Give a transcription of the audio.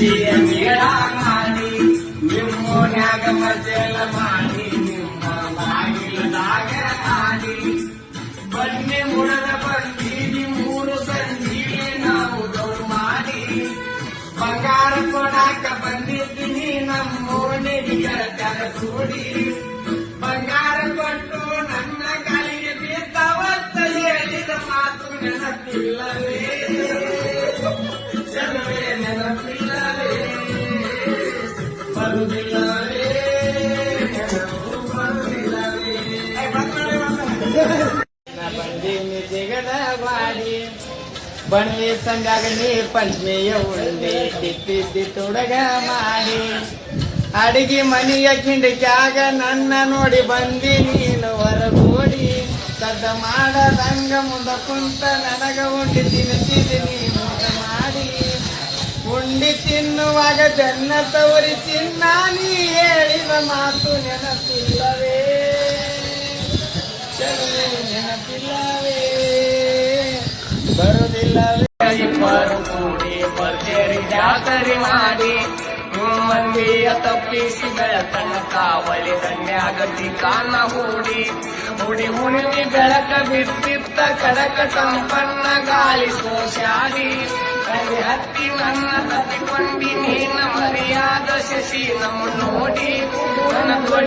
ಮೇಳ ಮಾಡಿ ನಿಮ್ಮೋನ್ಯಾಗ ಮಜಲ ಮಾಡಿ ನಿಮ್ಮ ಬಾಗಿಲದಾಗ ಆಡಿ ಬನ್ನಿ ಮುಡದ ಬಂದೀನಿ ಮೂರು ಸಂಜೀವಿ ನಾವು ದೌಡ್ ಮಾಡಿ ಬಂಗಾರ ಕೊಡಾಕ ಬಂದಿದ್ದೀನಿ ನಮ್ಮೋನಿಗೆ ಗೆಳತ್ಯಾರ ಕೂಡಿ ಬಂಗಾರ ಕೊಟ್ಟು ನನ್ನ ಕಾಲಿಗೆ ಬಿದ್ದವತ್ತ ಹೇಳಿದ ಮಾತು ನೆನಪಿಲ್ಲವೇ ಚಲವೇ ನೆನಪಿಲ್ಲವೇ ಬರುವುದಿಲ್ಲವೇ ನೆನಪು ಬರುವುದಿಲ್ಲವೇ ಬಂದೀನಿ ಜಿಗದ ಬಾಡಿ ಬಣವೆ ಸಂಗಾಗ ನೀ ಪಂಚಮೆಯ ಉಂಡೆ ಕಿತ್ತಿದ್ದಿ ತೊಡಗ ಮಾಡಿ ಅಡಿಗೆ ಮನೆಯ ಕಿಂಡಿಕ್ಯಾಗ ನನ್ನ ನೋಡಿ ಬಂದಿ ನೀನು ಹೊರಗೋಡಿ ಸದ್ದ ಮಾಡದಂಗ ಮುಂದ ಕುಂತ ನನಗ ಉಂಡಿ ತಿನ್ನಿಸಿದಿ ನೀನು ಮಾಡಿ ಉಂಡಿ ತಿನ್ನುವಾಗ ಜನ್ನ ತವರಿ ಚಿನ್ನ ನೀ ಹೇಳಿದ ಮಾತು ನೆನಪಿಲ್ಲವೇ ಚಲವೇ ನೆನಪಿಲ್ಲವೇ ಬರುವುದಿಲ್ಲವೇ ಇಬ್ಬರು ಕೂಡಿ ಭರ್ಜರಿ ಜಾತರಿ ಮಾಡಿ ಮಂದಿಯ ತಪ್ಪಿಸಿ ಬೆಳಕನ್ನ ಕಾವಲಿ ದಂಡ್ಯಾಗತಿ ಕಾನ ಹೂಡಿ ಹುಡಿ ಹುಣಿವಿ ಬೆಳಕ ಬಿಟ್ಟಿತ್ತ ಕಡಕ ಸಂಪನ್ನ ಗಾಳಿ ಸೋಸ್ಯಾಡಿ ಕೈ ಹತ್ತಿ ನನ್ನ ತಪ್ಪಿಕೊಂಡಿ ನೀನ ಮರ್ಯಾದ ಶಶಿ ನಮ್ಮ ನೋಡಿ ನನ್ನ